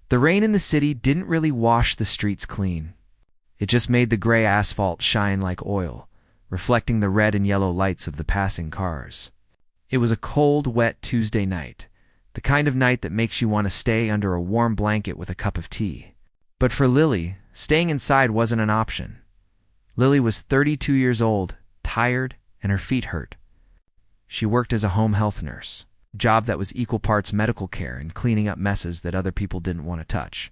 The rain in the city didn't really wash the streets clean. It just made the gray asphalt shine like oil, reflecting the red and yellow lights of the passing cars. It was a cold, wet Tuesday night, the kind of night that makes you want to stay under a warm blanket with a cup of tea. But for Lily, staying inside wasn't an option. Lily was 32 years old, tired, and her feet hurt. She worked as a home health nurse, a job that was equal parts medical care and cleaning up messes that other people didn't want to touch.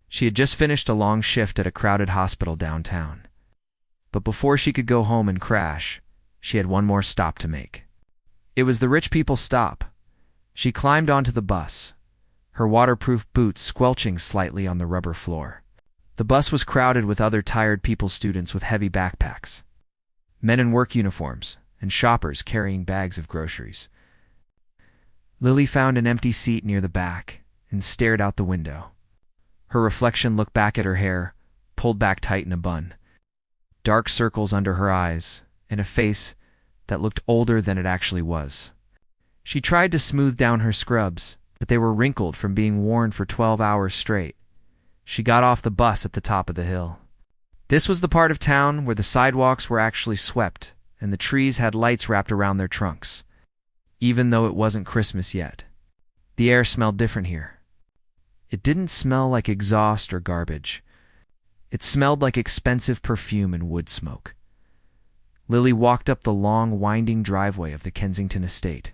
She had just finished a long shift at a crowded hospital downtown. But before she could go home and crash, she had one more stop to make. It was the rich people's stop. She climbed onto the bus, her waterproof boots squelching slightly on the rubber floor. The bus was crowded with other tired students with heavy backpacks, men in work uniforms, and shoppers carrying bags of groceries. Lily found an empty seat near the back and stared out the window. Her reflection looked back at her hair, pulled back tight in a bun, dark circles under her eyes, and a face that looked older than it actually was. She tried to smooth down her scrubs, but they were wrinkled from being worn for 12 hours straight. She got off the bus at the top of the hill. This was the part of town where the sidewalks were actually swept and the trees had lights wrapped around their trunks, even though it wasn't Christmas yet. The air smelled different here. It didn't smell like exhaust or garbage. It smelled like expensive perfume and wood smoke. Lily walked up the long, winding driveway of the Kensington estate.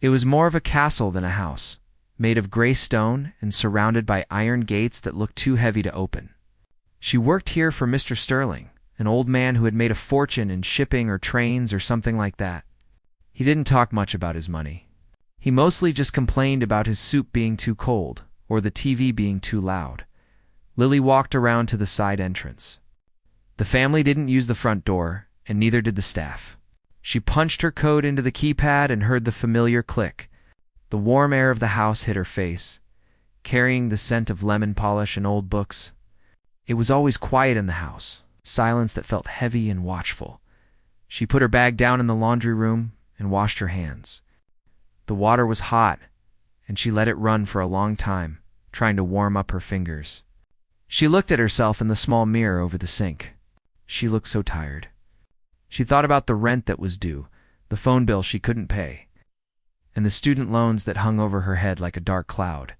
It was more of a castle than a house, made of gray stone and surrounded by iron gates that looked too heavy to open. She worked here for Mr. Sterling, an old man who had made a fortune in shipping or trains or something like that. He didn't talk much about his money. He mostly just complained about his soup being too cold or the TV being too loud. Lily walked around to the side entrance. The family didn't use the front door, and neither did the staff. She punched her code into the keypad and heard the familiar click. The warm air of the house hit her face, carrying the scent of lemon polish and old books. It was always quiet in the house, silence that felt heavy and watchful. She put her bag down in the laundry room and washed her hands. The water was hot, and she let it run for a long time, trying to warm up her fingers. She looked at herself in the small mirror over the sink. She looked so tired. She thought about the rent that was due, the phone bill she couldn't pay, and the student loans that hung over her head like a dark cloud.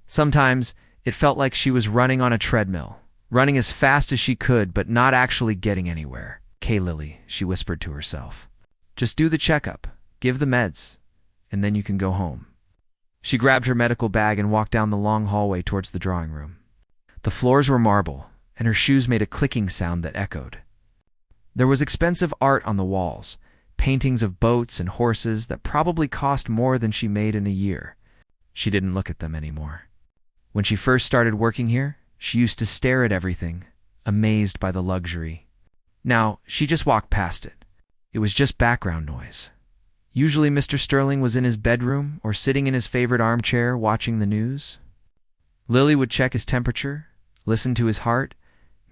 Sometimes it felt like she was running on a treadmill, running as fast as she could but not actually getting anywhere. "Okay, Lily," she whispered to herself. "Just do the checkup, give the meds, and then you can go home." She grabbed her medical bag and walked down the long hallway towards the drawing room. The floors were marble, and her shoes made a clicking sound that echoed. There was expensive art on the walls, paintings of boats and horses that probably cost more than she made in a year. She didn't look at them anymore. When she first started working here, she used to stare at everything, amazed by the luxury. Now, she just walked past it. It was just background noise. Usually Mr. Sterling was in his bedroom or sitting in his favorite armchair watching the news. Lily would check his temperature, listen to his heart,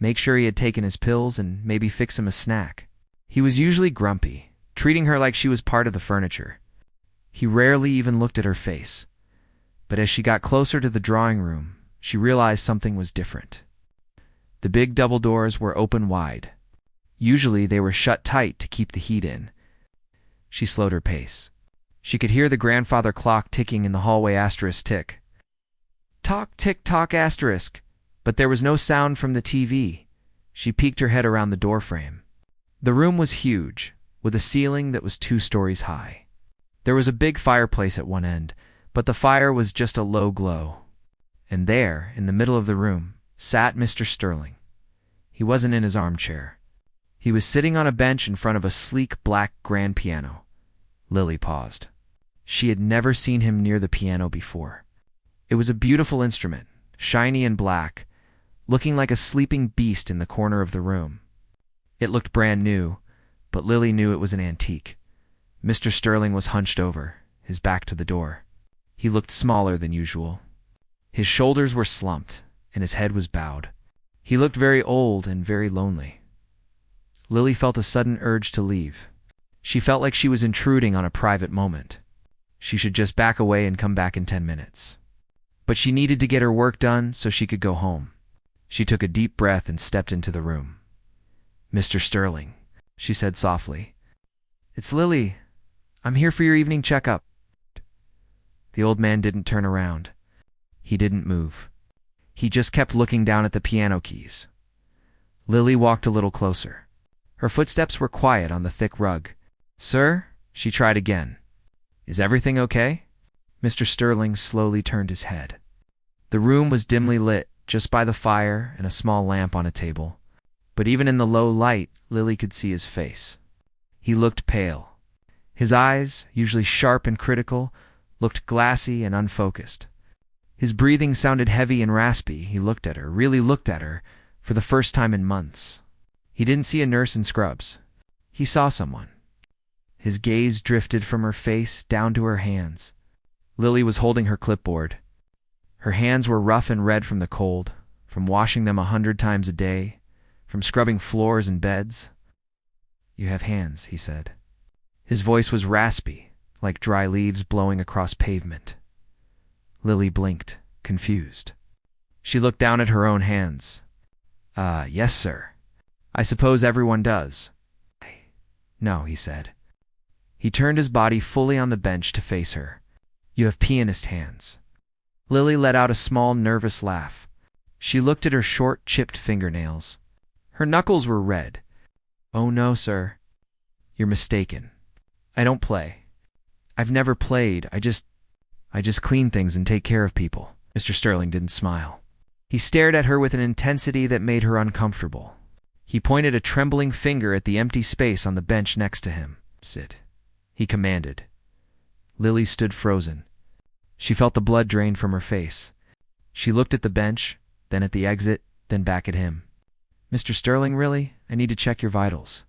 make sure he had taken his pills, and maybe fix him a snack. He was usually grumpy, treating her like she was part of the furniture. He rarely even looked at her face. But as she got closer to the drawing room, she realized something was different. The big double doors were open wide. Usually they were shut tight to keep the heat in. She slowed her pace. She could hear the grandfather clock ticking in the hallway *tick. Tock, tick, tock, *. But there was no sound from the TV. She peeked her head around the doorframe. The room was huge, with a ceiling that was 2 stories high. There was a big fireplace at one end, but the fire was just a low glow. And there, in the middle of the room, sat Mr. Sterling. He wasn't in his armchair. He was sitting on a bench in front of a sleek black grand piano. Lily paused. She had never seen him near the piano before. It was a beautiful instrument, shiny and black, looking like a sleeping beast in the corner of the room. It looked brand new, but Lily knew it was an antique. Mr. Sterling was hunched over, his back to the door. He looked smaller than usual. His shoulders were slumped, and his head was bowed. He looked very old and very lonely. Lily felt a sudden urge to leave. She felt like she was intruding on a private moment. She should just back away and come back in 10 minutes. but she needed to get her work done so she could go home. She took a deep breath and stepped into the room. "Mr. Sterling," she said softly. "It's Lily. I'm here for your evening checkup." The old man didn't turn around. He didn't move. He just kept looking down at the piano keys. Lily walked a little closer. Her footsteps were quiet on the thick rug. "Sir?" she tried again. "Is everything okay?" Mr. Sterling slowly turned his head. The room was dimly lit, just by the fire and a small lamp on a table. But even in the low light, Lily could see his face. He looked pale. His eyes, usually sharp and critical, looked glassy and unfocused. His breathing sounded heavy and raspy. He looked at her, really looked at her, for the first time in months. He didn't see a nurse in scrubs. He saw someone. His gaze drifted from her face down to her hands. Lily was holding her clipboard. Her hands were rough and red from the cold, from washing them 100 times a day, from scrubbing floors and beds. "You have hands," he said. His voice was raspy, like dry leaves blowing across pavement. Lily blinked, confused. She looked down at her own hands. Yes, sir. I suppose everyone does." "No," he said. He turned his body fully on the bench to face her. "You have pianist hands." Lily let out a small, nervous laugh. She looked at her short, chipped fingernails. Her knuckles were red. "Oh, no, sir. You're mistaken. I don't play. I've never played. I just clean things and take care of people." Mr. Sterling didn't smile. He stared at her with an intensity that made her uncomfortable. He pointed a trembling finger at the empty space on the bench next to him. "Sit," he commanded. Lily stood frozen. She felt the blood drain from her face. She looked at the bench, then at the exit, then back at him. "Mr. Sterling, really? I need to check your vitals.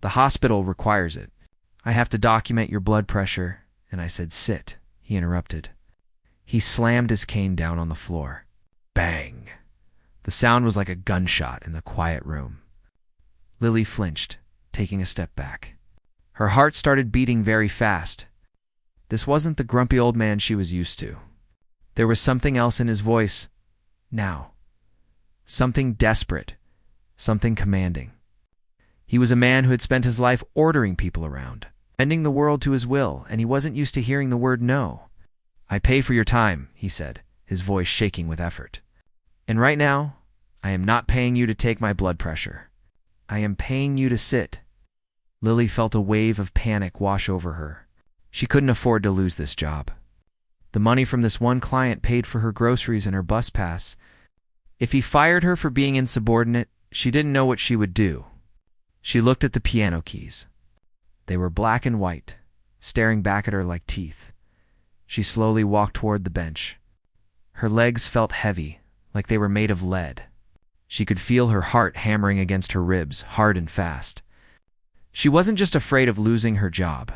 The hospital requires it. I have to document your blood pressure." And I said, "Sit," he interrupted. He slammed his cane down on the floor. Bang! The sound was like a gunshot in the quiet room. Lily flinched, taking a step back. Her heart started beating very fast. This wasn't the grumpy old man she was used to. There was something else in his voice now. Something desperate, something commanding. He was a man who had spent his life ordering people around, bending the world to his will, and he wasn't used to hearing the word no. "I pay for your time," he said, his voice shaking with effort. "And right now, I am not paying you to take my blood pressure. I am paying you to sit." Lily felt a wave of panic wash over her. She couldn't afford to lose this job. The money from this one client paid for her groceries and her bus pass. If he fired her for being insubordinate, she didn't know what she would do. She looked at the piano keys. They were black and white, staring back at her like teeth. She slowly walked toward the bench. Her legs felt heavy, like they were made of lead. She could feel her heart hammering against her ribs, hard and fast. She wasn't just afraid of losing her job.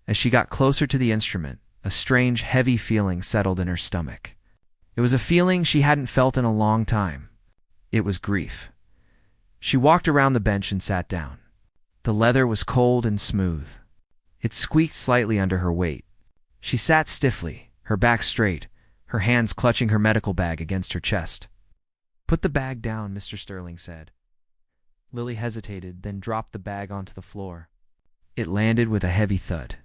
As she got closer to the instrument, a strange, heavy feeling settled in her stomach. It was a feeling she hadn't felt in a long time. It was grief. She walked around the bench and sat down. The leather was cold and smooth. It squeaked slightly under her weight. She sat stiffly, her back straight, her hands clutching her medical bag against her chest. "Put the bag down," Mr. Sterling said. Lily hesitated, then dropped the bag onto the floor. It landed with a heavy thud.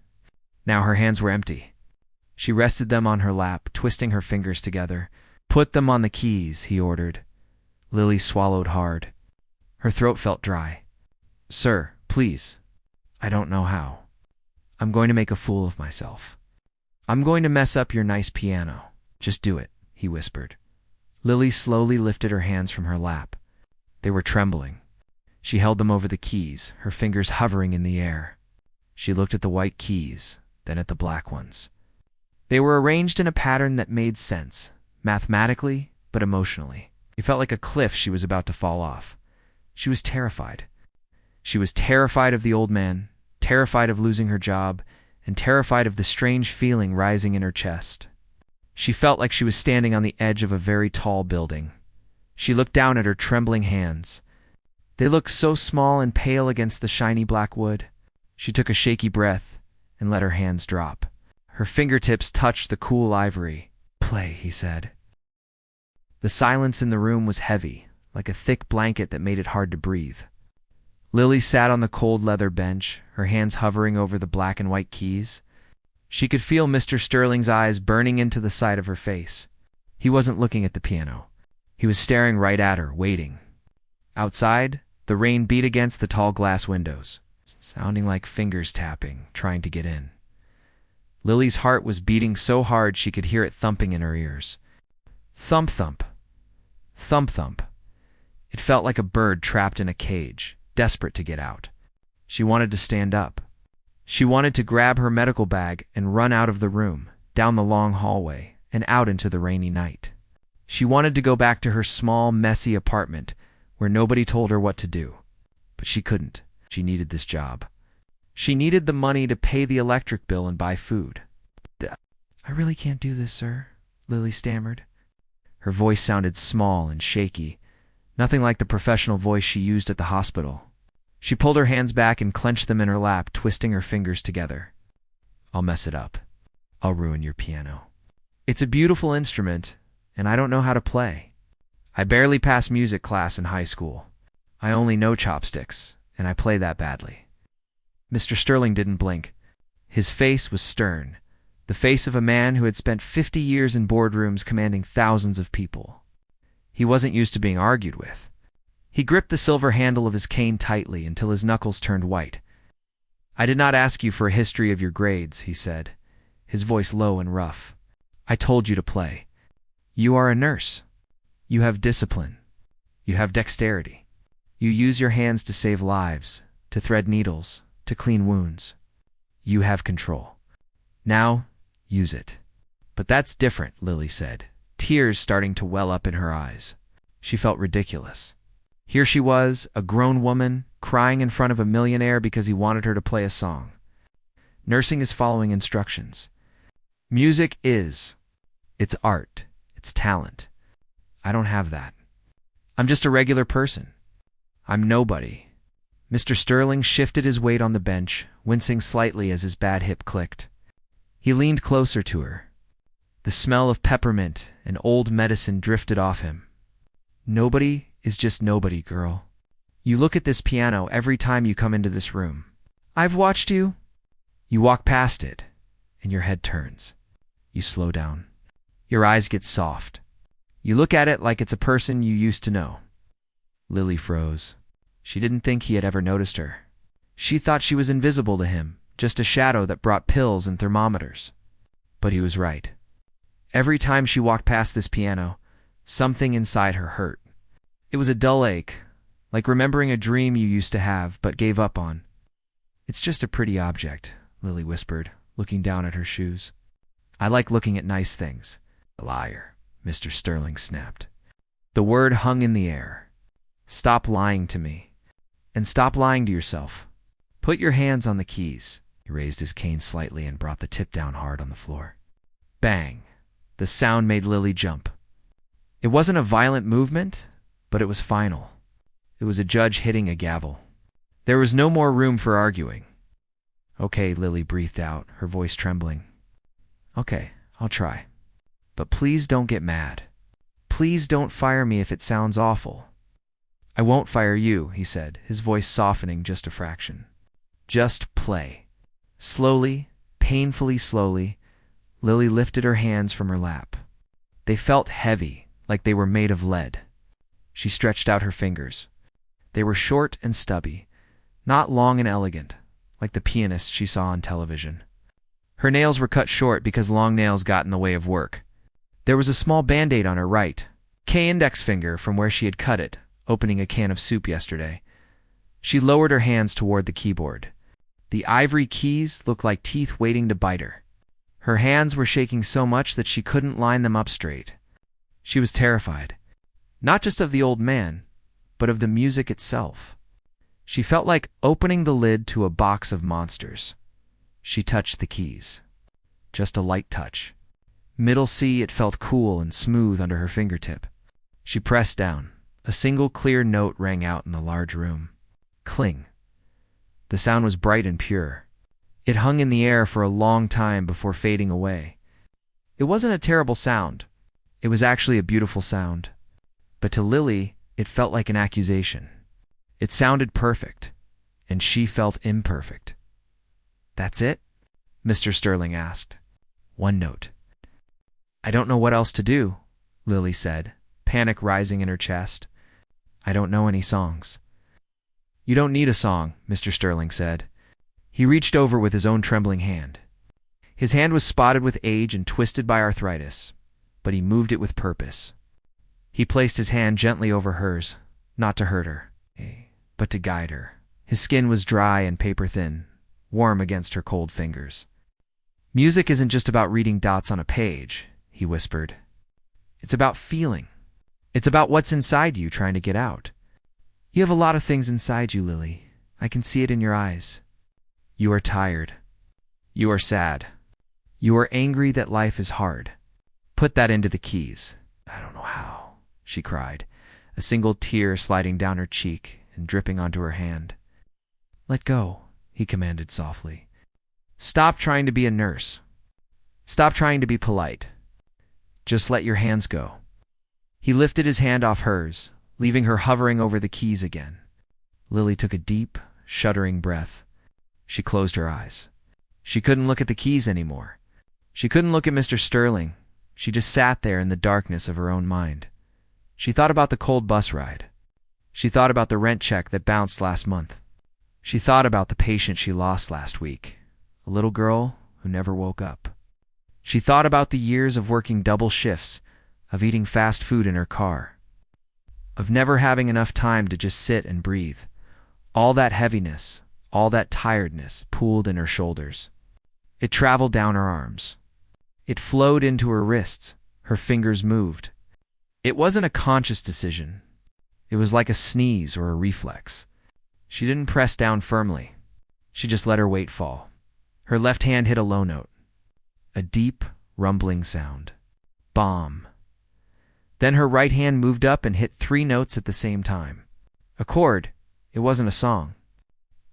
Now her hands were empty. She rested them on her lap, twisting her fingers together. "Put them on the keys," he ordered. Lily swallowed hard. Her throat felt dry. "Sir, please. I don't know how. I'm going to make a fool of myself. I'm going to mess up your nice piano. Just do it," he whispered. Lily slowly lifted her hands from her lap. They were trembling. She held them over the keys, her fingers hovering in the air. She looked at the white keys, then at the black ones. They were arranged in a pattern that made sense, mathematically, but emotionally. It felt like a cliff she was about to fall off. She was terrified. She was terrified of the old man, terrified of losing her job, and terrified of the strange feeling rising in her chest. She felt like she was standing on the edge of a very tall building. She looked down at her trembling hands. They looked so small and pale against the shiny black wood. She took a shaky breath and let her hands drop. Her fingertips touched the cool ivory. play," he said. The silence in the room was heavy, like a thick blanket that made it hard to breathe. Lily sat on the cold leather bench, her hands hovering over the black and white keys. She could feel Mr. Sterling's eyes burning into the side of her face. He wasn't looking at the piano. He was staring right at her, waiting. Outside, the rain beat against the tall glass windows, sounding like fingers tapping, trying to get in. Lily's heart was beating so hard she could hear it thumping in her ears. Thump thump. Thump thump. It felt like a bird trapped in a cage, desperate to get out. She wanted to stand up. She wanted to grab her medical bag and run out of the room, down the long hallway, and out into the rainy night. She wanted to go back to her small, messy apartment where nobody told her what to do. But she couldn't. She needed this job. She needed the money to pay the electric bill and buy food. "I really can't do this, sir," Lily stammered. Her voice sounded small and shaky, nothing like the professional voice she used at the hospital. She pulled her hands back and clenched them in her lap, twisting her fingers together. "I'll mess it up. I'll ruin your piano. It's a beautiful instrument, and I don't know how to play. I barely passed music class in high school. I only know chopsticks, and I play that badly." Mr. Sterling didn't blink. His face was stern, the face of a man who had spent 50 years in boardrooms commanding thousands of people. He wasn't used to being argued with. He gripped the silver handle of his cane tightly until his knuckles turned white. "I did not ask you for a history of your grades," he said, his voice low and rough. "I told you to play. You are a nurse. You have discipline. You have dexterity. You use your hands to save lives, to thread needles, to clean wounds. You have control. Now, use it." "But that's different," Lily said, tears starting to well up in her eyes. She felt ridiculous. Here she was, a grown woman, crying in front of a millionaire because he wanted her to play a song. Nursing is following instructions. Music is. It's art. It's talent. I don't have that. I'm just a regular person. I'm nobody. Mr. Sterling shifted his weight on the bench, wincing slightly as his bad hip clicked. He leaned closer to her. The smell of peppermint and old medicine drifted off him. "Nobody is just nobody, girl. You look at this piano every time you come into this room. I've watched you. You walk past it, and your head turns. You slow down. Your eyes get soft. You look at it like it's a person you used to know." Lily froze. She didn't think he had ever noticed her. She thought she was invisible to him, just a shadow that brought pills and thermometers. But he was right. Every time she walked past this piano, something inside her hurt. It was a dull ache, like remembering a dream you used to have but gave up on. "It's just a pretty object," Lily whispered, looking down at her shoes. "I like looking at nice things." "A liar," Mr. Sterling snapped. The word hung in the air. "Stop lying to me. And stop lying to yourself. Put your hands on the keys." He raised his cane slightly and brought the tip down hard on the floor. Bang! The sound made Lily jump. It wasn't a violent movement, but it was final. It was a judge hitting a gavel. There was no more room for arguing. "Okay," Lily breathed out, her voice trembling. "Okay, I'll try. But please don't get mad. Please don't fire me if it sounds awful." "I won't fire you," he said, his voice softening just a fraction. "Just play." Slowly, painfully slowly, Lily lifted her hands from her lap. They felt heavy, like they were made of lead. She stretched out her fingers. They were short and stubby, not long and elegant, like the pianists she saw on television. Her nails were cut short because long nails got in the way of work. There was a small band-aid on her right, index finger from where she had cut it, opening a can of soup yesterday. She lowered her hands toward the keyboard. The ivory keys looked like teeth waiting to bite her. Her hands were shaking so much that she couldn't line them up straight. She was terrified, not just of the old man, but of the music itself. She felt like opening the lid to a box of monsters. She touched the keys. Just a light touch. Middle C, it felt cool and smooth under her fingertip. She pressed down. A single clear note rang out in the large room. Cling. The sound was bright and pure. It hung in the air for a long time before fading away. It wasn't a terrible sound. It was actually a beautiful sound. But to Lily, it felt like an accusation. It sounded perfect, and she felt imperfect. "That's it?" Mr. Sterling asked. "One note." "I don't know what else to do," Lily said, panic rising in her chest. "I don't know any songs." "You don't need a song," Mr. Sterling said. He reached over with his own trembling hand. His hand was spotted with age and twisted by arthritis, but he moved it with purpose. He placed his hand gently over hers, not to hurt her, but to guide her. His skin was dry and paper-thin, warm against her cold fingers. "Music isn't just about reading dots on a page," he whispered. "It's about feeling. It's about what's inside you trying to get out. You have a lot of things inside you, Lily. I can see it in your eyes. You are tired. You are sad. You are angry that life is hard. Put that into the keys." "I don't know how," she cried, a single tear sliding down her cheek and dripping onto her hand. "Let go," he commanded softly. "Stop trying to be a nurse. Stop trying to be polite. Just let your hands go." He lifted his hand off hers, leaving her hovering over the keys again. Lily took a deep, shuddering breath. She closed her eyes. She couldn't look at the keys anymore. She couldn't look at Mr. Sterling. She just sat there in the darkness of her own mind. She thought about the cold bus ride. She thought about the rent check that bounced last month. She thought about the patient she lost last week, a little girl who never woke up. She thought about the years of working double shifts, of eating fast food in her car, of never having enough time to just sit and breathe. All that heaviness, all that tiredness pooled in her shoulders. It traveled down her arms. It flowed into her wrists. Her fingers moved. It wasn't a conscious decision. It was like a sneeze or a reflex. She didn't press down firmly. She just let her weight fall. Her left hand hit a low note. A deep, rumbling sound. Bomb. Then her right hand moved up and hit 3 notes at the same time. A chord. It wasn't a song.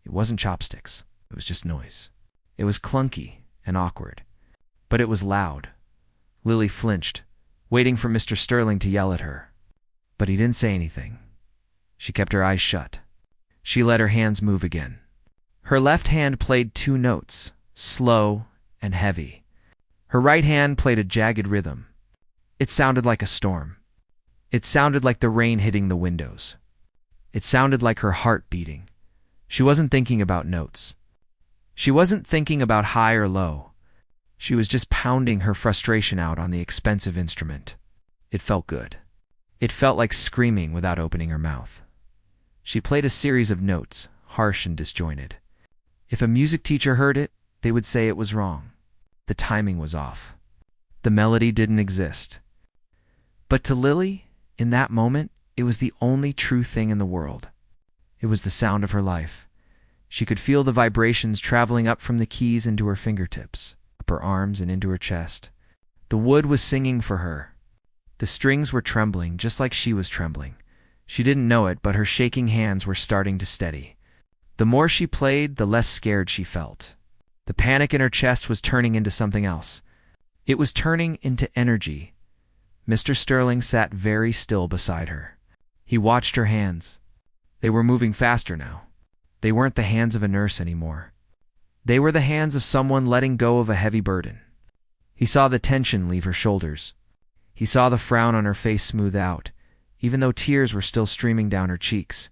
It wasn't chopsticks. It was just noise. It was clunky and awkward, but it was loud. Lily flinched, waiting for Mr. Sterling to yell at her. But he didn't say anything. She kept her eyes shut. She let her hands move again. Her left hand played 2 notes, slow and heavy. Her right hand played a jagged rhythm. It sounded like a storm. It sounded like the rain hitting the windows. It sounded like her heart beating. She wasn't thinking about notes. She wasn't thinking about high or low. She was just pounding her frustration out on the expensive instrument. It felt good. It felt like screaming without opening her mouth. She played a series of notes, harsh and disjointed. If a music teacher heard it, they would say it was wrong. The timing was off. The melody didn't exist. But to Lily, in that moment, it was the only true thing in the world. It was the sound of her life. She could feel the vibrations traveling up from the keys into her fingertips, up her arms and into her chest. The wood was singing for her. The strings were trembling just like she was trembling. She didn't know it, but her shaking hands were starting to steady. The more she played, the less scared she felt. The panic in her chest was turning into something else. It was turning into energy. Mr. Sterling sat very still beside her. He watched her hands. They were moving faster now. They weren't the hands of a nurse anymore. They were the hands of someone letting go of a heavy burden. He saw the tension leave her shoulders. He saw the frown on her face smooth out, even though tears were still streaming down her cheeks.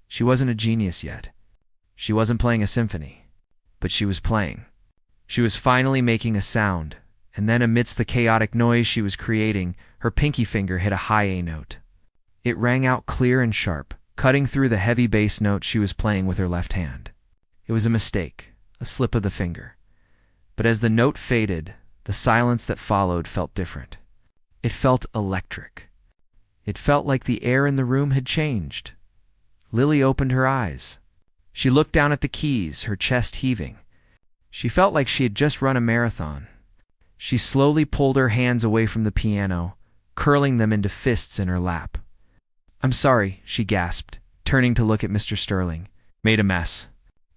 She wasn't a genius yet. She wasn't playing a symphony, but she was playing. She was finally making a sound, and then amidst the chaotic noise she was creating, her pinky finger hit a high A note. It rang out clear and sharp, cutting through the heavy bass note she was playing with her left hand. It was a mistake, a slip of the finger. But as the note faded, the silence that followed felt different. It felt electric. It felt like the air in the room had changed. Lily opened her eyes. She looked down at the keys, her chest heaving. She felt like she had just run a marathon. She slowly pulled her hands away from the piano, curling them into fists in her lap. "I'm sorry," she gasped, turning to look at Mr. Sterling. "Made a mess."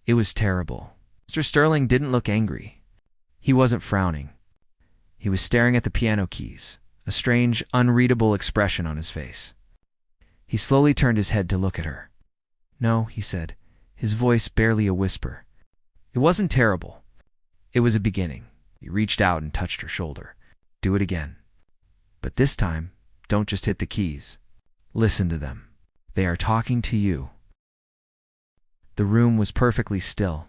It was terrible. Mr. Sterling didn't look angry. He wasn't frowning. He was staring at the piano keys, a strange, unreadable expression on his face. He slowly turned his head to look at her. "No," he said, his voice barely a whisper. "It wasn't terrible. It was a beginning." He reached out and touched her shoulder. "Do it again. But this time, don't just hit the keys. Listen to them. They are talking to you." The room was perfectly still.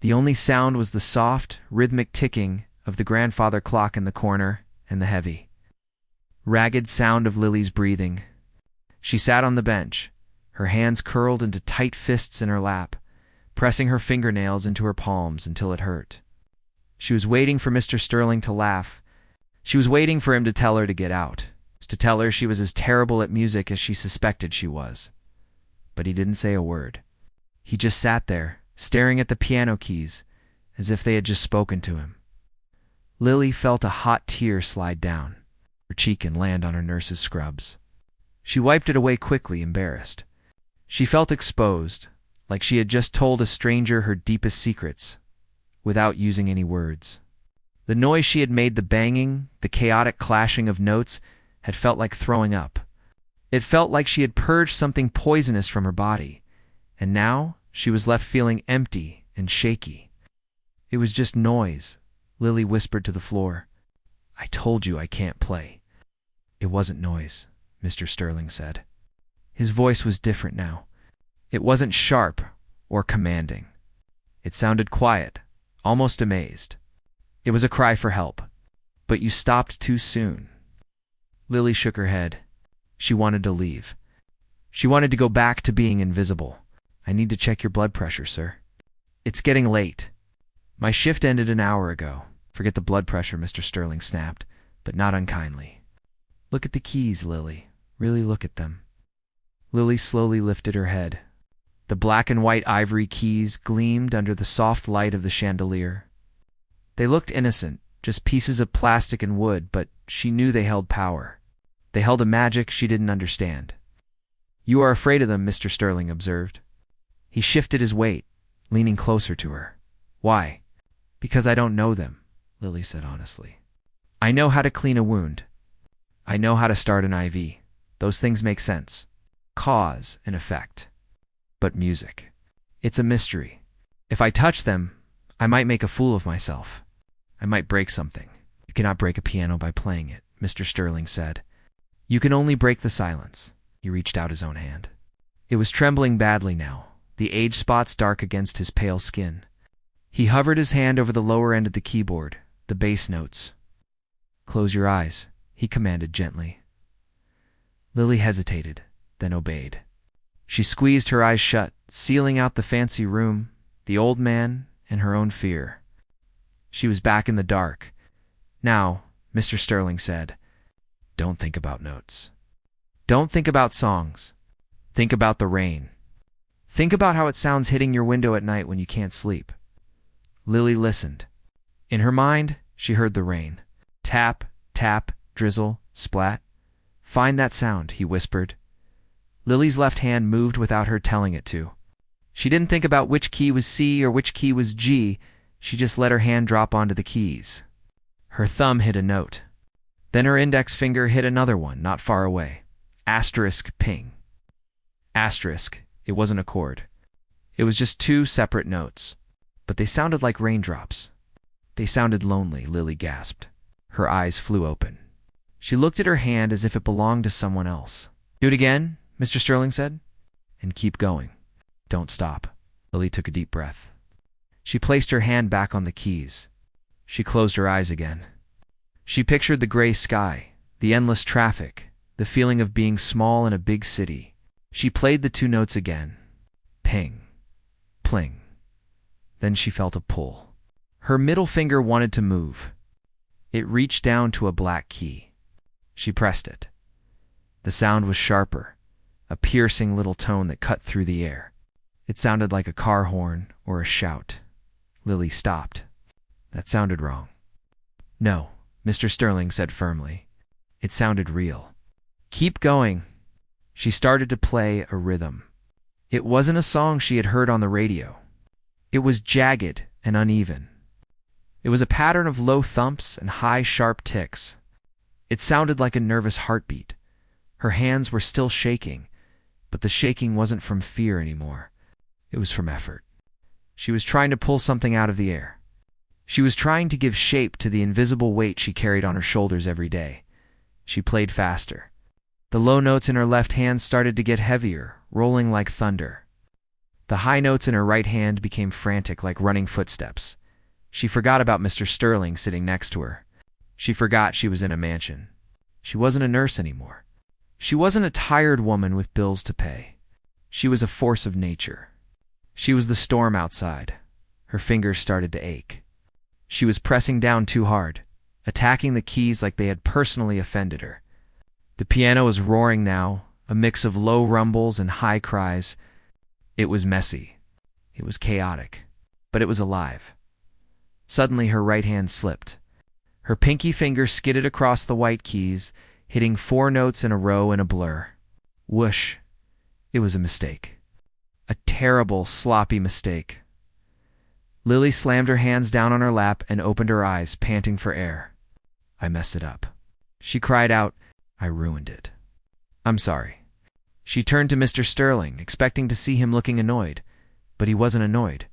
The only sound was the soft, rhythmic ticking of the grandfather clock in the corner and the heavy, ragged sound of Lily's breathing. She sat on the bench, her hands curled into tight fists in her lap, pressing her fingernails into her palms until it hurt. She was waiting for Mr. Sterling to laugh. She was waiting for him to tell her to get out, to tell her she was as terrible at music as she suspected she was. But he didn't say a word. He just sat there, staring at the piano keys, as if they had just spoken to him. Lily felt a hot tear slide down her cheek and land on her nurse's scrubs. She wiped it away quickly, embarrassed. She felt exposed, like she had just told a stranger her deepest secrets, without using any words. The noise she had made, the banging, the chaotic clashing of notes, had felt like throwing up. It felt like she had purged something poisonous from her body, and now she was left feeling empty and shaky. "It was just noise," Lily whispered to the floor. "I told you I can't play." "It wasn't noise," Mr. Sterling said. His voice was different now. It wasn't sharp or commanding. It sounded quiet, almost amazed. It was a cry for help. "But you stopped too soon." Lily shook her head. She wanted to leave. She wanted to go back to being invisible. "I need to check your blood pressure, sir." "It's getting late. My shift ended an hour ago." "Forget the blood pressure," Mr. Sterling snapped, but not unkindly. "Look at the keys, Lily. Really look at them." Lily slowly lifted her head. The black and white ivory keys gleamed under the soft light of the chandelier. They looked innocent, just pieces of plastic and wood, but she knew they held power. They held a magic she didn't understand. "You are afraid of them," Mr. Sterling observed. He shifted his weight, leaning closer to her. "Why?" "Because I don't know them," Lily said honestly. "I know how to clean a wound. I know how to start an IV. Those things make sense. Cause and effect. But music, it's a mystery. If I touch them, I might make a fool of myself. I might break something." "You cannot break a piano by playing it," Mr. Sterling said. "You can only break the silence." He reached out his own hand. It was trembling badly now, the age spots dark against his pale skin. He hovered his hand over the lower end of the keyboard, the bass notes. "Close your eyes," he commanded gently. Lily hesitated, then obeyed. She squeezed her eyes shut, sealing out the fancy room, the old man, and her own fear. She was back in the dark. "Now," Mr. Sterling said, "don't think about notes. Don't think about songs. Think about the rain. Think about how it sounds hitting your window at night when you can't sleep." Lily listened. In her mind, she heard the rain. Tap, tap, drizzle, splat. "Find that sound," he whispered. Lily's left hand moved without her telling it to. She didn't think about which key was C or which key was G. She just let her hand drop onto the keys. Her thumb hit a note. Then her index finger hit another one, not far away. Asterisk, ping. Asterisk, it wasn't a chord. It was just two separate notes. But they sounded like raindrops. They sounded lonely, Lily gasped. Her eyes flew open. She looked at her hand as if it belonged to someone else. "Do it again," Mr. Sterling said. "And keep going. Don't stop." Lily took a deep breath. She placed her hand back on the keys. She closed her eyes again. She pictured the gray sky, the endless traffic, the feeling of being small in a big city. She played the two notes again. Ping. Pling. Then she felt a pull. Her middle finger wanted to move. It reached down to a black key. She pressed it. The sound was sharper, a piercing little tone that cut through the air. It sounded like a car horn or a shout. Lily stopped. That sounded wrong. "No," Mr. Sterling said firmly. It sounded real. "Keep going." She started to play a rhythm. It wasn't a song she had heard on the radio. It was jagged and uneven. It was a pattern of low thumps and high, sharp ticks. It sounded like a nervous heartbeat. Her hands were still shaking, but the shaking wasn't from fear anymore. It was from effort. She was trying to pull something out of the air. She was trying to give shape to the invisible weight she carried on her shoulders every day. She played faster. The low notes in her left hand started to get heavier, rolling like thunder. The high notes in her right hand became frantic like running footsteps. She forgot about Mr. Sterling sitting next to her. She forgot she was in a mansion. She wasn't a nurse anymore. She wasn't a tired woman with bills to pay. She was a force of nature. She was the storm outside. Her fingers started to ache. She was pressing down too hard, attacking the keys like they had personally offended her. The piano was roaring now, a mix of low rumbles and high cries. It was messy. It was chaotic. But it was alive. Suddenly her right hand slipped. Her pinky finger skidded across the white keys, hitting 4 notes in a row in a blur. Whoosh. It was a mistake. A terrible, sloppy mistake. Lily slammed her hands down on her lap and opened her eyes, panting for air. I messed it up. She cried out, I ruined it. I'm sorry. She turned to Mr. Sterling, expecting to see him looking annoyed, but he wasn't annoyed.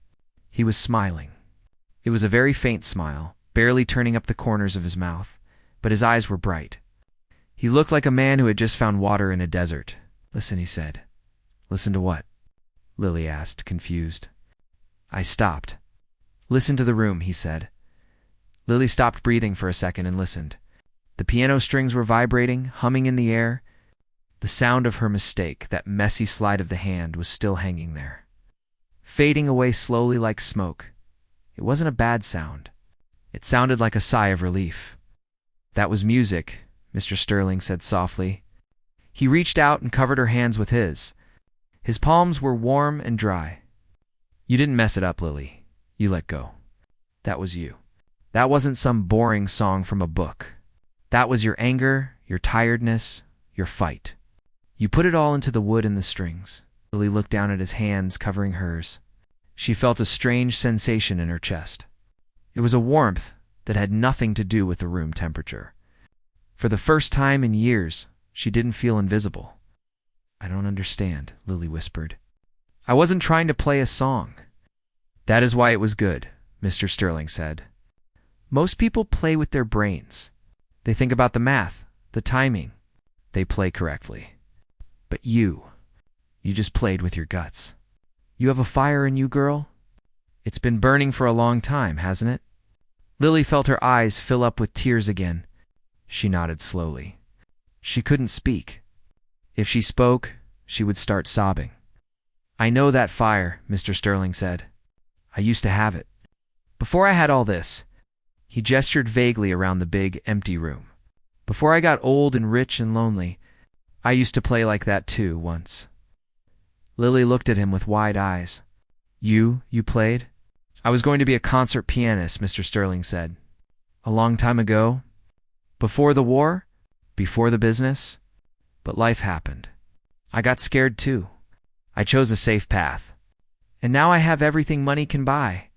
He was smiling. It was a very faint smile, barely turning up the corners of his mouth, but his eyes were bright. He looked like a man who had just found water in a desert. Listen, he said. Listen to what? Lily asked, confused. I stopped. Listen to the room, he said. Lily stopped breathing for a second and listened. The piano strings were vibrating, humming in the air. The sound of her mistake, that messy slide of the hand, was still hanging there, fading away slowly like smoke. It wasn't a bad sound. It sounded like a sigh of relief. That was music, Mr. Sterling said softly. He reached out and covered her hands with his. His palms were warm and dry. You didn't mess it up, Lily. You let go. That was you. That wasn't some boring song from a book. That was your anger, your tiredness, your fight. You put it all into the wood and the strings. Lily looked down at his hands covering hers. She felt a strange sensation in her chest. It was a warmth that had nothing to do with the room temperature. For the first time in years, she didn't feel invisible. I don't understand, Lily whispered. I wasn't trying to play a song. That is why it was good, Mr. Sterling said. Most people play with their brains. They think about the math, the timing. They play correctly. But you just played with your guts. You have a fire in you, girl? It's been burning for a long time, hasn't it? Lily felt her eyes fill up with tears again. She nodded slowly. She couldn't speak. If she spoke, she would start sobbing. I know that fire, Mr. Sterling said. I used to have it. Before I had all this, he gestured vaguely around the big, empty room. Before I got old and rich and lonely, I used to play like that too, once. Lily looked at him with wide eyes. You played? I was going to be a concert pianist, Mr. Sterling said. A long time ago? Before the war? Before the business? But life happened. I got scared too. I chose a safe path. And now I have everything money can buy.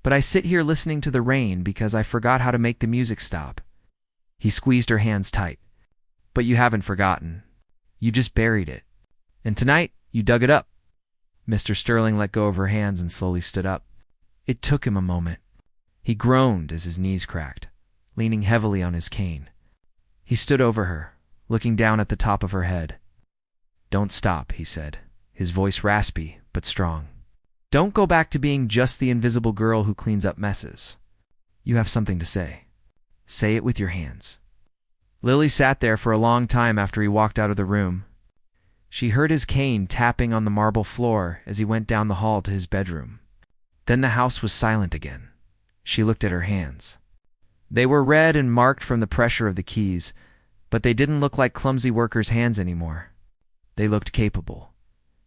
But I sit here listening to the rain because I forgot how to make the music stop. He squeezed her hands tight. But you haven't forgotten. You just buried it. And tonight, you dug it up. Mr. Sterling let go of her hands and slowly stood up. It took him a moment. He groaned as his knees cracked, leaning heavily on his cane. He stood over her, looking down at the top of her head. Don't stop, he said, his voice raspy but strong. Don't go back to being just the invisible girl who cleans up messes. You have something to say. Say it with your hands. Lily sat there for a long time after he walked out of the room. She heard his cane tapping on the marble floor as he went down the hall to his bedroom. Then the house was silent again. She looked at her hands. They were red and marked from the pressure of the keys, but they didn't look like clumsy workers' hands anymore. They looked capable.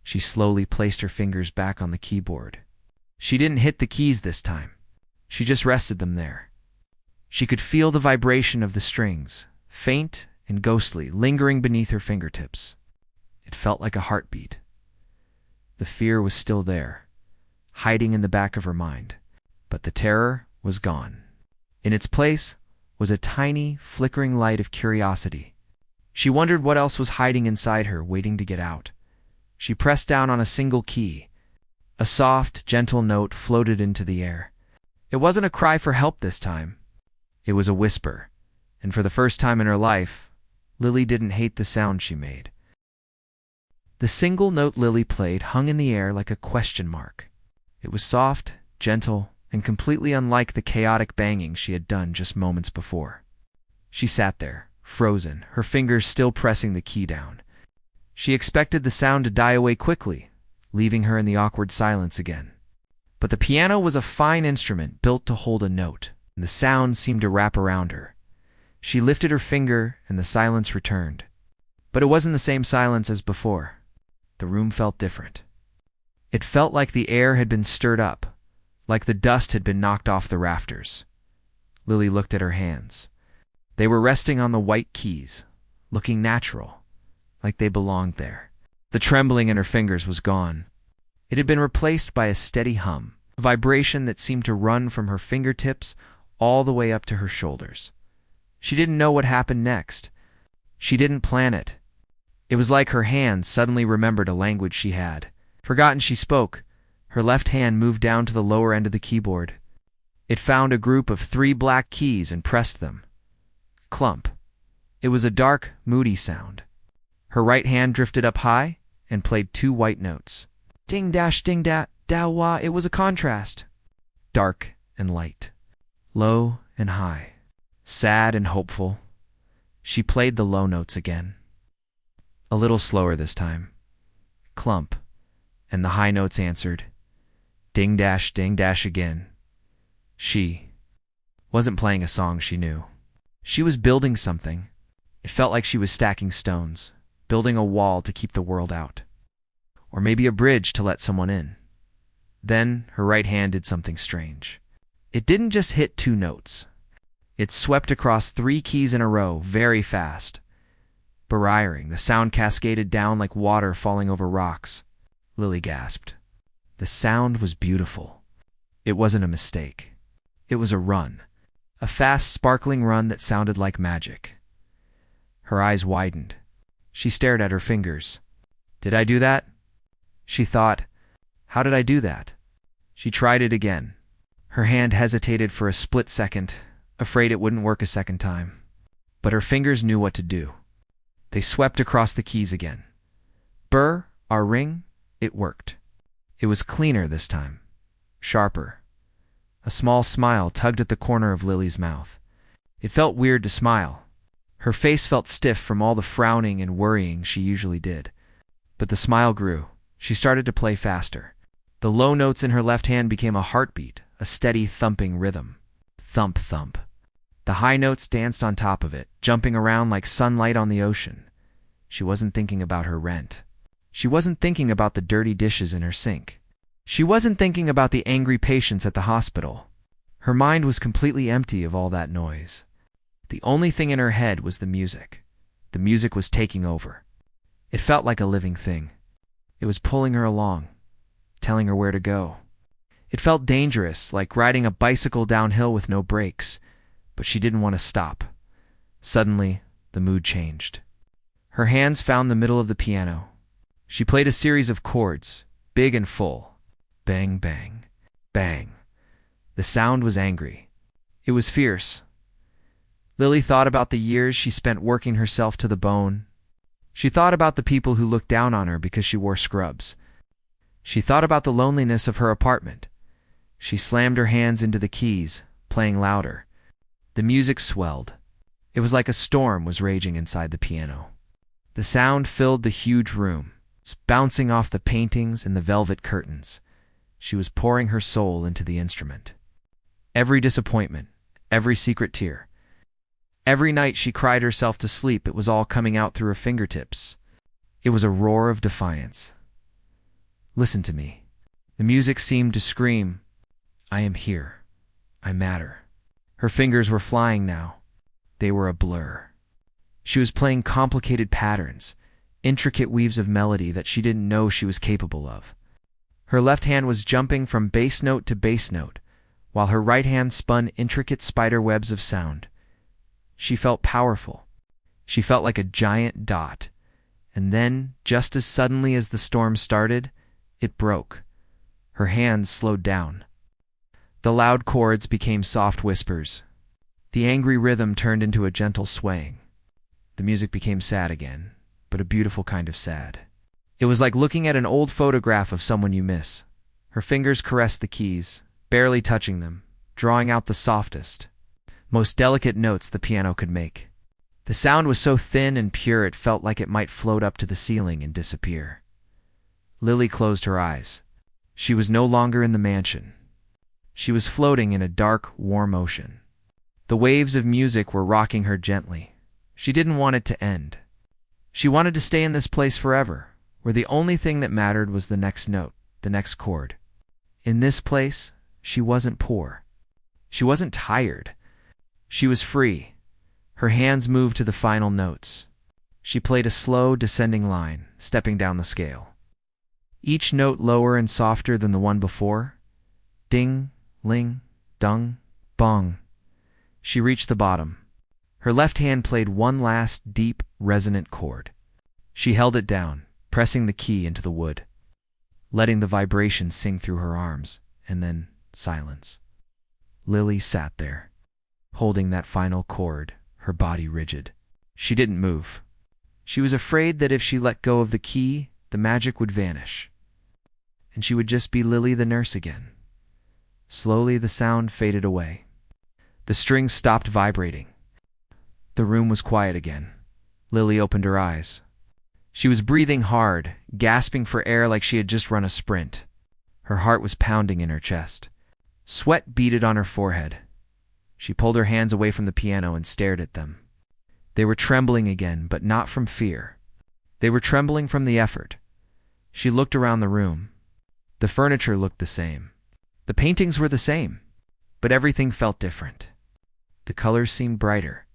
She slowly placed her fingers back on the keyboard. She didn't hit the keys this time. She just rested them there. She could feel the vibration of the strings, faint and ghostly, lingering beneath her fingertips. It felt like a heartbeat. The fear was still there, hiding in the back of her mind, but the terror was gone. In its place was a tiny, flickering light of curiosity. She wondered what else was hiding inside her, waiting to get out. She pressed down on a single key. A soft, gentle note floated into the air. It wasn't a cry for help this time. It was a whisper, and for the first time in her life, Lily didn't hate the sound she made. The single note Lily played hung in the air like a question mark. It was soft, gentle, and completely unlike the chaotic banging she had done just moments before. She sat there, frozen, her fingers still pressing the key down. She expected the sound to die away quickly, leaving her in the awkward silence again. But the piano was a fine instrument built to hold a note, and the sound seemed to wrap around her. She lifted her finger, and the silence returned. But it wasn't the same silence as before. The room felt different. It felt like the air had been stirred up, like the dust had been knocked off the rafters. Lily looked at her hands. They were resting on the white keys, looking natural, like they belonged there. The trembling in her fingers was gone. It had been replaced by a steady hum, a vibration that seemed to run from her fingertips all the way up to her shoulders. She didn't know what happened next. She didn't plan it. It was like her hands suddenly remembered a language she had forgotten she spoke. Her left hand moved down to the lower end of the keyboard. It found a group of 3 black keys and pressed them. Clump. It was a dark, moody sound. Her right hand drifted up high and played 2 white notes. Ding dash ding da da wah. It was a contrast. Dark and light. Low and high. Sad and hopeful. She played the low notes again. A little slower this time. Clump. And the high notes answered. Ding dash again. She wasn't playing a song she knew. She was building something. It felt like she was stacking stones, building a wall to keep the world out. Or maybe a bridge to let someone in. Then her right hand did something strange. It didn't just hit 2 notes. It swept across 3 keys in a row, very fast. Barriering, the sound cascaded down like water falling over rocks. Lily gasped. The sound was beautiful. It wasn't a mistake. It was a run. A fast, sparkling run that sounded like magic. Her eyes widened. She stared at her fingers. Did I do that? She thought, how did I do that? She tried it again. Her hand hesitated for a split second, afraid it wouldn't work a second time. But her fingers knew what to do. They swept across the keys again. Burr, our ring, it worked. It was cleaner this time. Sharper. A small smile tugged at the corner of Lily's mouth. It felt weird to smile. Her face felt stiff from all the frowning and worrying she usually did. But the smile grew. She started to play faster. The low notes in her left hand became a heartbeat, a steady thumping rhythm. Thump, thump. The high notes danced on top of it, jumping around like sunlight on the ocean. She wasn't thinking about her rent. She wasn't thinking about the dirty dishes in her sink. She wasn't thinking about the angry patients at the hospital. Her mind was completely empty of all that noise. The only thing in her head was the music. The music was taking over. It felt like a living thing. It was pulling her along, telling her where to go. It felt dangerous, like riding a bicycle downhill with no brakes, but she didn't want to stop. Suddenly, the mood changed. Her hands found the middle of the piano. She played a series of chords, big and full. Bang, bang, bang. The sound was angry. It was fierce. Lily thought about the years she spent working herself to the bone. She thought about the people who looked down on her because she wore scrubs. She thought about the loneliness of her apartment. She slammed her hands into the keys, playing louder. The music swelled. It was like a storm was raging inside the piano. The sound filled the huge room, bouncing off the paintings and the velvet curtains. She was pouring her soul into the instrument. Every disappointment, every secret tear. Every night she cried herself to sleep, it was all coming out through her fingertips. It was a roar of defiance. Listen to me. The music seemed to scream, I am here. I matter. Her fingers were flying now. They were a blur. She was playing complicated patterns, intricate weaves of melody that she didn't know she was capable of. Her left hand was jumping from bass note to bass note, while her right hand spun intricate spider webs of sound. She felt powerful. She felt like a giant dot. And then, just as suddenly as the storm started, it broke. Her hands slowed down. The loud chords became soft whispers. The angry rhythm turned into a gentle swaying. The music became sad again, but a beautiful kind of sad. It was like looking at an old photograph of someone you miss. Her fingers caressed the keys, barely touching them, drawing out the softest, most delicate notes the piano could make. The sound was so thin and pure it felt like it might float up to the ceiling and disappear. Lily closed her eyes. She was no longer in the mansion. She was floating in a dark, warm ocean. The waves of music were rocking her gently. She didn't want it to end. She wanted to stay in this place forever, where the only thing that mattered was the next note, the next chord. In this place, she wasn't poor. She wasn't tired. She was free. Her hands moved to the final notes. She played a slow, descending line, stepping down the scale. Each note lower and softer than the one before. Ding, ling, dung, bong. She reached the bottom. Her left hand played one last, deep, resonant chord. She held it down, pressing the key into the wood, letting the vibration sing through her arms, and then silence. Lily sat there, holding that final chord, her body rigid. She didn't move. She was afraid that if she let go of the key, the magic would vanish, and she would just be Lily the nurse again. Slowly the sound faded away. The strings stopped vibrating. The room was quiet again. Lily opened her eyes. She was breathing hard, gasping for air like she had just run a sprint. Her heart was pounding in her chest. Sweat beaded on her forehead. She pulled her hands away from the piano and stared at them. They were trembling again, but not from fear. They were trembling from the effort. She looked around the room. The furniture looked the same. The paintings were the same, but everything felt different. The colors seemed brighter.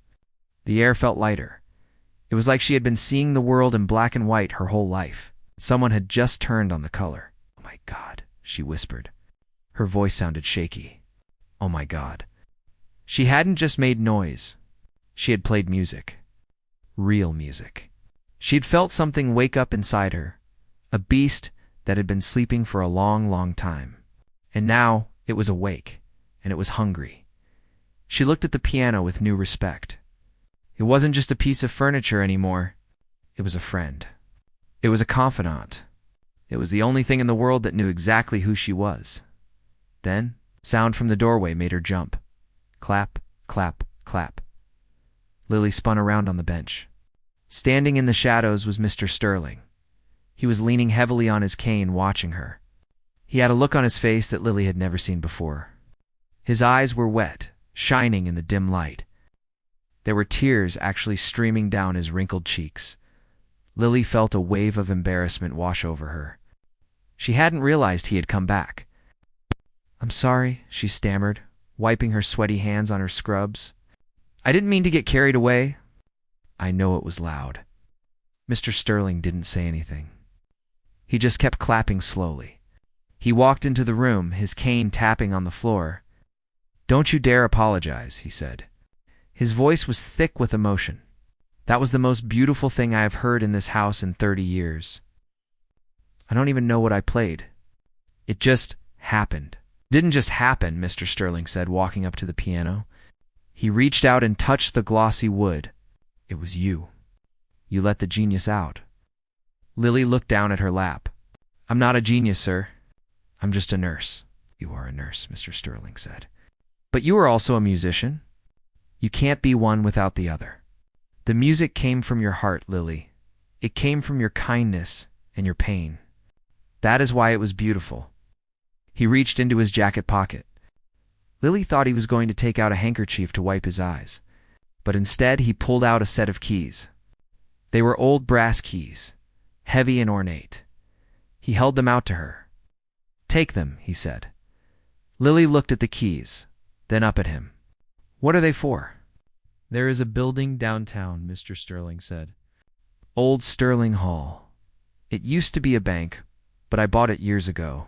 The air felt lighter. It was like she had been seeing the world in black and white her whole life. Someone had just turned on the color. "Oh my God," she whispered. Her voice sounded shaky. "Oh my God." She hadn't just made noise. She had played music. Real music. She had felt something wake up inside her, a beast that had been sleeping for a long, long time. And now it was awake, and it was hungry. She looked at the piano with new respect. It wasn't just a piece of furniture anymore. It was a friend. It was a confidant. It was the only thing in the world that knew exactly who she was. Then, sound from the doorway made her jump. Clap, clap, clap. Lily spun around on the bench. Standing in the shadows was Mr. Sterling. He was leaning heavily on his cane, watching her. He had a look on his face that Lily had never seen before. His eyes were wet, shining in the dim light. There were tears actually streaming down his wrinkled cheeks. Lily felt a wave of embarrassment wash over her. She hadn't realized he had come back. "I'm sorry," she stammered, wiping her sweaty hands on her scrubs. "I didn't mean to get carried away." "I know it was loud." Mr. Sterling didn't say anything. He just kept clapping slowly. He walked into the room, his cane tapping on the floor. "Don't you dare apologize," he said. His voice was thick with emotion. "That was the most beautiful thing I have heard in this house in 30 years. I don't even know what I played. It just happened." "Didn't just happen," Mr. Sterling said, walking up to the piano. He reached out and touched the glossy wood. "It was you. You let the genius out." Lily looked down at her lap. "I'm not a genius, sir. I'm just a nurse." "You are a nurse," Mr. Sterling said. "But you are also a musician. You can't be one without the other. The music came from your heart, Lily. It came from your kindness and your pain. That is why it was beautiful." He reached into his jacket pocket. Lily thought he was going to take out a handkerchief to wipe his eyes, but instead he pulled out a set of keys. They were old brass keys, heavy and ornate. He held them out to her. "Take them," he said. Lily looked at the keys, then up at him. "What are they for?" "There is a building downtown," Mr. Sterling said. "Old Sterling Hall. It used to be a bank, but I bought it years ago.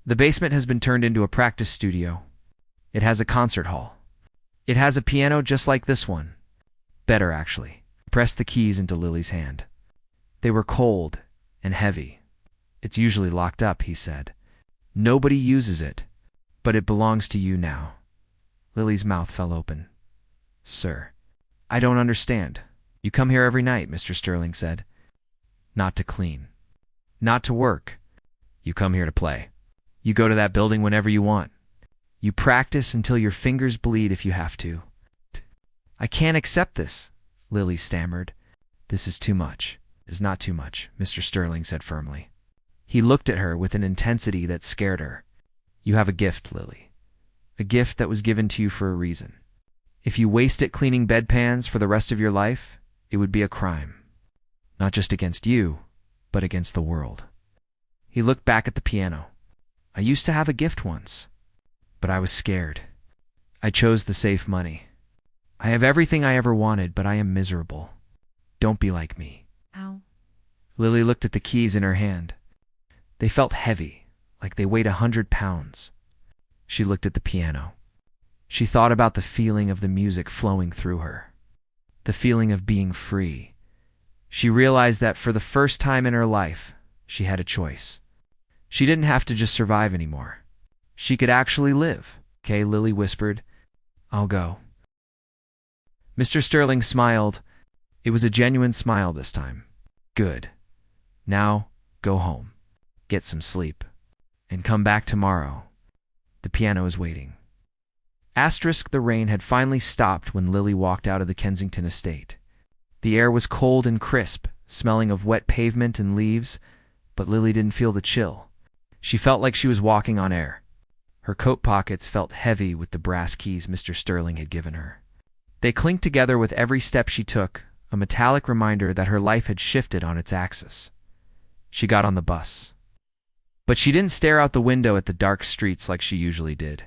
The basement has been turned into a practice studio. It has a concert hall. It has a piano just like this one. Better, actually. He pressed the keys into Lily's hand. They were cold and heavy. It's usually locked up, he said. Nobody uses it, but it belongs to you now. Lily's mouth fell open. Sir, I don't understand. You come here every night, Mr. Sterling said. Not to clean. Not to work. You come here to play. You go to that building whenever you want. You practice until your fingers bleed if you have to. I can't accept this, Lily stammered. This is too much. It is not too much, Mr. Sterling said firmly. He looked at her with an intensity that scared her. You have a gift, Lily. A gift that was given to you for a reason. If you waste it cleaning bedpans for the rest of your life, it would be a crime. Not just against you, but against the world. He looked back at the piano. I used to have a gift once, but I was scared. I chose the safe money. I have everything I ever wanted, but I am miserable. Don't be like me. Ow. Lily looked at the keys in her hand. They felt heavy, like they weighed 100 pounds. She looked at the piano. She thought about the feeling of the music flowing through her. The feeling of being free. She realized that for the first time in her life, she had a choice. She didn't have to just survive anymore. She could actually live. Okay, Lily whispered. I'll go. Mr. Sterling smiled. It was a genuine smile this time. Good. Now, go home. Get some sleep. And come back tomorrow. The piano is waiting. The rain had finally stopped when Lily walked out of the Kensington estate. The air was cold and crisp, smelling of wet pavement and leaves, but Lily didn't feel the chill. She felt like she was walking on air. Her coat pockets felt heavy with the brass keys Mr. Sterling had given her. They clinked together with every step she took, a metallic reminder that her life had shifted on its axis. She got on the bus. But she didn't stare out the window at the dark streets like she usually did.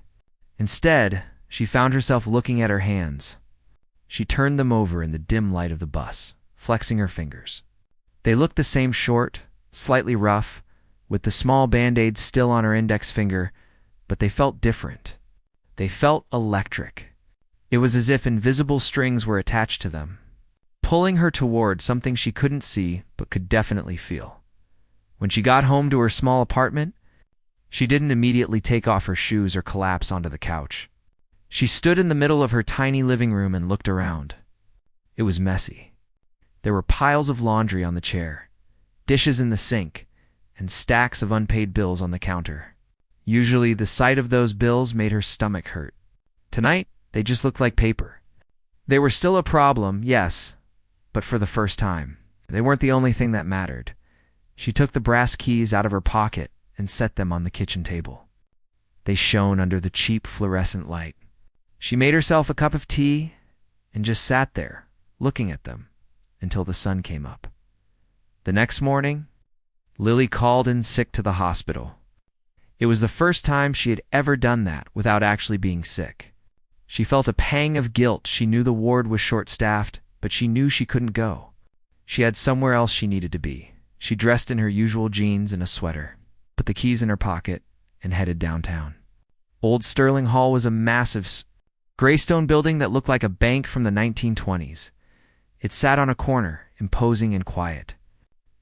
Instead, she found herself looking at her hands. She turned them over in the dim light of the bus, flexing her fingers. They looked the same, short, slightly rough, with the small band-aid still on her index finger, but they felt different. They felt electric. It was as if invisible strings were attached to them, pulling her toward something she couldn't see but could definitely feel. When she got home to her small apartment, she didn't immediately take off her shoes or collapse onto the couch. She stood in the middle of her tiny living room and looked around. It was messy. There were piles of laundry on the chair, dishes in the sink, and stacks of unpaid bills on the counter. Usually, the sight of those bills made her stomach hurt. Tonight, they just looked like paper. They were still a problem, yes, but for the first time. They weren't the only thing that mattered. She took the brass keys out of her pocket and set them on the kitchen table. They shone under the cheap fluorescent light. She made herself a cup of tea and just sat there, looking at them, until the sun came up. The next morning, Lily called in sick to the hospital. It was the first time she had ever done that without actually being sick. She felt a pang of guilt. She knew the ward was short-staffed, but she knew she couldn't go. She had somewhere else she needed to be. She dressed in her usual jeans and a sweater, put the keys in her pocket, and headed downtown. Old Sterling Hall was a massive gray stone building that looked like a bank from the 1920s. It sat on a corner, imposing and quiet,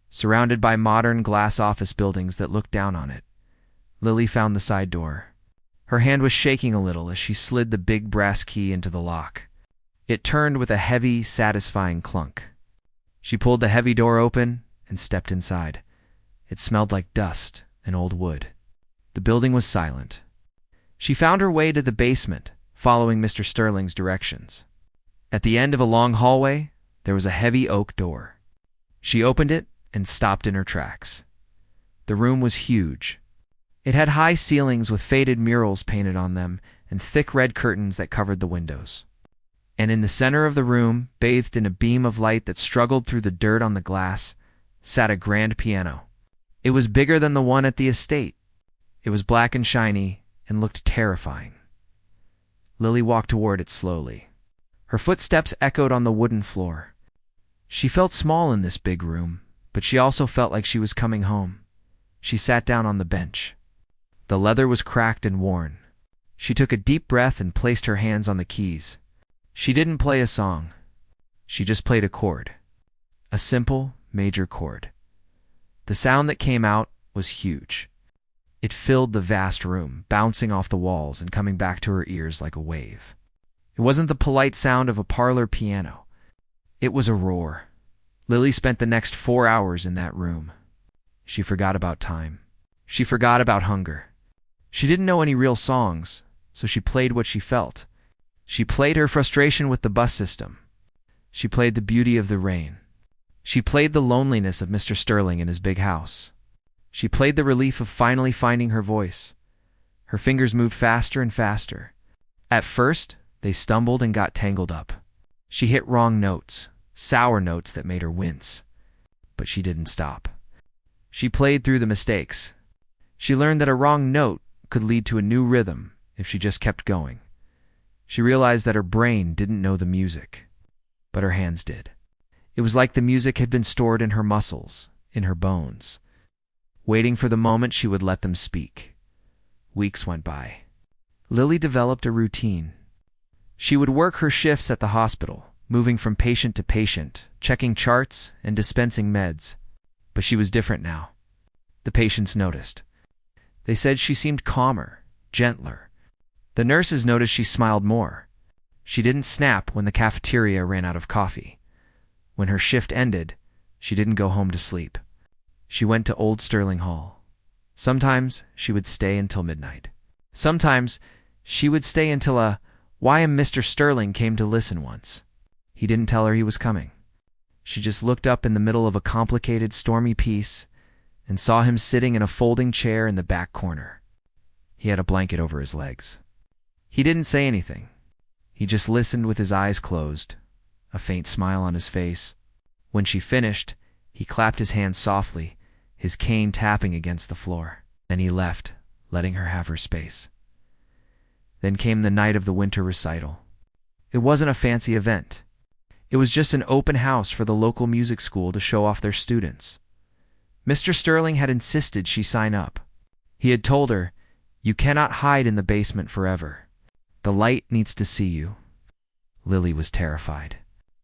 surrounded by modern glass office buildings that looked down on it. Lily found the side door. Her hand was shaking a little as she slid the big brass key into the lock. It turned with a heavy, satisfying clunk. She pulled the heavy door open and stepped inside. It smelled like dust and old wood. The building was silent. She found her way to the basement, following Mr. Sterling's directions. At the end of a long hallway, there was a heavy oak door. She opened it and stopped in her tracks. The room was huge. It had high ceilings with faded murals painted on them and thick red curtains that covered the windows. And in the center of the room, bathed in a beam of light that struggled through the dirt on the glass, sat a grand piano. It was bigger than the one at the estate. It was black and shiny and looked terrifying. Lily walked toward it slowly. Her footsteps echoed on the wooden floor. She felt small in this big room, but she also felt like she was coming home. She sat down on the bench. The leather was cracked and worn. She took a deep breath and placed her hands on the keys. She didn't play a song. She just played a chord. A simple, major chord. The sound that came out was huge. It filled the vast room, bouncing off the walls and coming back to her ears like a wave. It wasn't the polite sound of a parlor piano. It was a roar. Lily spent the next 4 hours in that room. She forgot about time. She forgot about hunger. She didn't know any real songs, so she played what she felt. She played her frustration with the bus system. She played the beauty of the rain. She played the loneliness of Mr. Sterling in his big house. She played the relief of finally finding her voice. Her fingers moved faster and faster. At first, they stumbled and got tangled up. She hit wrong notes, sour notes that made her wince. But she didn't stop. She played through the mistakes. She learned that a wrong note could lead to a new rhythm if she just kept going. She realized that her brain didn't know the music, but her hands did. It was like the music had been stored in her muscles, in her bones, waiting for the moment she would let them speak. Weeks went by. Lily developed a routine. She would work her shifts at the hospital, moving from patient to patient, checking charts and dispensing meds. But she was different now. The patients noticed. They said she seemed calmer, gentler. The nurses noticed she smiled more. She didn't snap when the cafeteria ran out of coffee. When her shift ended, she didn't go home to sleep. She went to Old Sterling Hall. Sometimes she would stay until midnight. Sometimes she would stay until a YM Mr. Sterling came to listen once. He didn't tell her he was coming. She just looked up in the middle of a complicated, stormy piece and saw him sitting in a folding chair in the back corner. He had a blanket over his legs. He didn't say anything. He just listened with his eyes closed, a faint smile on his face. When she finished, he clapped his hands softly, his cane tapping against the floor. Then he left, letting her have her space. Then came the night of the winter recital. It wasn't a fancy event. It was just an open house for the local music school to show off their students. Mr. Sterling had insisted she sign up. He had told her, "You cannot hide in the basement forever. The light needs to see you." Lily was terrified.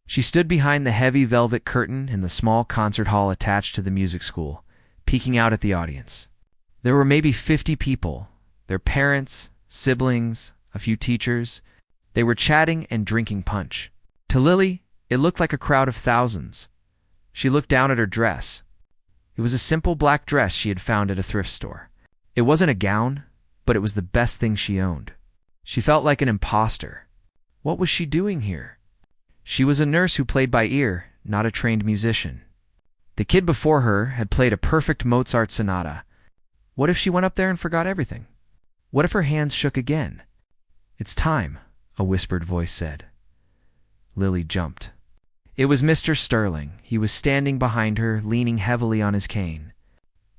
She stood behind the heavy velvet curtain in the small concert hall attached to the music school, peeking out at the audience. There were maybe 50 people, their parents, siblings, a few teachers. They were chatting and drinking punch. To Lily, it looked like a crowd of thousands. She looked down at her dress. It was a simple black dress she had found at a thrift store. It wasn't a gown, but it was the best thing she owned. She felt like an imposter. What was she doing here? She was a nurse who played by ear, not a trained musician. The kid before her had played a perfect Mozart sonata. What if she went up there and forgot everything? What if her hands shook again? "It's time," a whispered voice said. Lily jumped. It was Mr. Sterling. He was standing behind her, leaning heavily on his cane.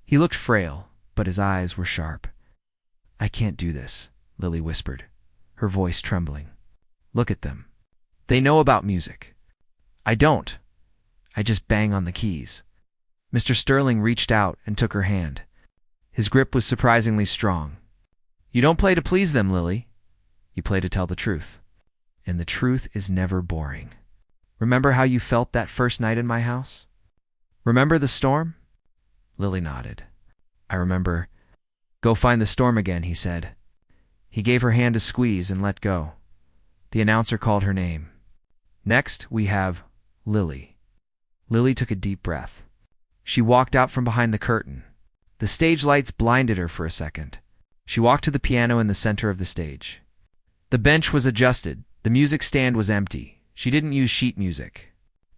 He looked frail, but his eyes were sharp. "I can't do this," Lily whispered, her voice trembling. "Look at them. They know about music. I don't. I just bang on the keys." Mr. Sterling reached out and took her hand. His grip was surprisingly strong. "You don't play to please them, Lily. You play to tell the truth. And the truth is never boring. Remember how you felt that first night in my house? Remember the storm?" Lily nodded. "I remember." "Go find the storm again," he said. He gave her hand a squeeze and let go. The announcer called her name. "Next, we have Lily." Lily took a deep breath. She walked out from behind the curtain. The stage lights blinded her for a second. She walked to the piano in the center of the stage. The bench was adjusted. The music stand was empty. She didn't use sheet music.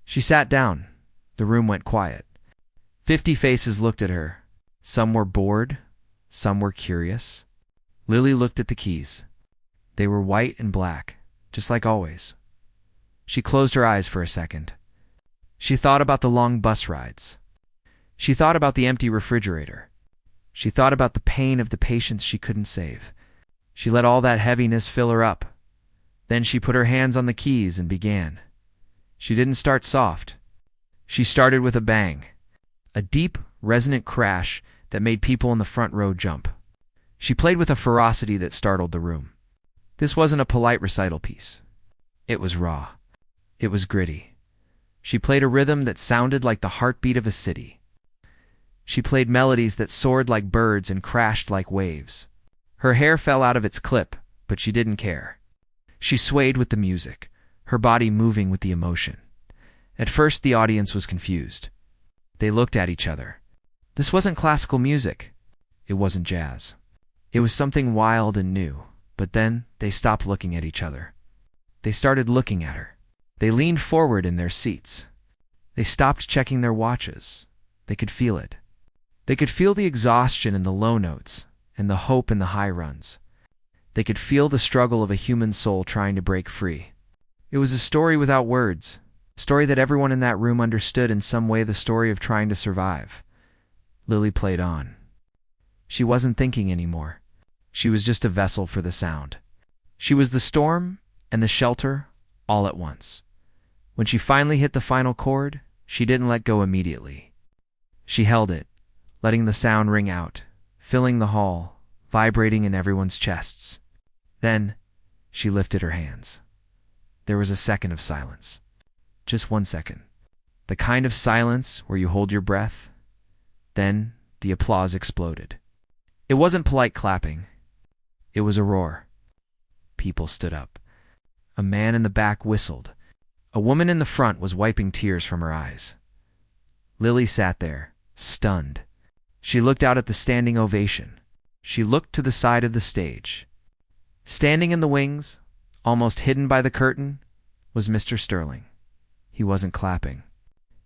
She sat down. The room went quiet. 50 faces looked at her. Some were bored. Some were curious. Lily looked at the keys. They were white and black, just like always. She closed her eyes for a second. She thought about the long bus rides. She thought about the empty refrigerator. She thought about the pain of the patients she couldn't save. She let all that heaviness fill her up. Then she put her hands on the keys and began. She didn't start soft. She started with a bang. A deep, resonant crash that made people in the front row jump. She played with a ferocity that startled the room. This wasn't a polite recital piece. It was raw. It was gritty. She played a rhythm that sounded like the heartbeat of a city. She played melodies that soared like birds and crashed like waves. Her hair fell out of its clip, but she didn't care. She swayed with the music, her body moving with the emotion. At first, the audience was confused. They looked at each other. This wasn't classical music. It wasn't jazz. It was something wild and new. But then they stopped looking at each other. They started looking at her. They leaned forward in their seats. They stopped checking their watches. They could feel it. They could feel the exhaustion in the low notes and the hope in the high runs. They could feel the struggle of a human soul trying to break free. It was a story without words, a story that everyone in that room understood in some way, the story of trying to survive. Lily played on. She wasn't thinking anymore. She was just a vessel for the sound. She was the storm and the shelter all at once. When she finally hit the final chord, she didn't let go immediately. She held it, letting the sound ring out, filling the hall, vibrating in everyone's chests. Then, she lifted her hands. There was a second of silence. Just 1 second. The kind of silence where you hold your breath. Then, the applause exploded. It wasn't polite clapping. It was a roar. People stood up. A man in the back whistled. A woman in the front was wiping tears from her eyes. Lily sat there, stunned. She looked out at the standing ovation. She looked to the side of the stage. Standing in the wings, almost hidden by the curtain, was Mr. Sterling. He wasn't clapping.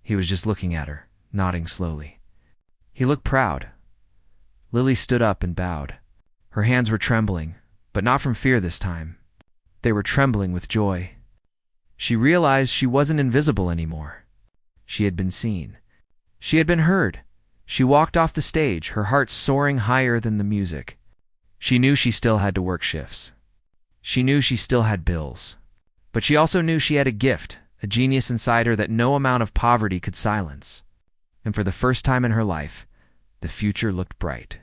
He was just looking at her, nodding slowly. He looked proud. Lily stood up and bowed. Her hands were trembling, but not from fear this time. They were trembling with joy. She realized she wasn't invisible anymore. She had been seen. She had been heard. She walked off the stage, her heart soaring higher than the music. She knew she still had to work shifts. She knew she still had bills. But she also knew she had a gift, a genius inside her that no amount of poverty could silence. And for the first time in her life, the future looked bright.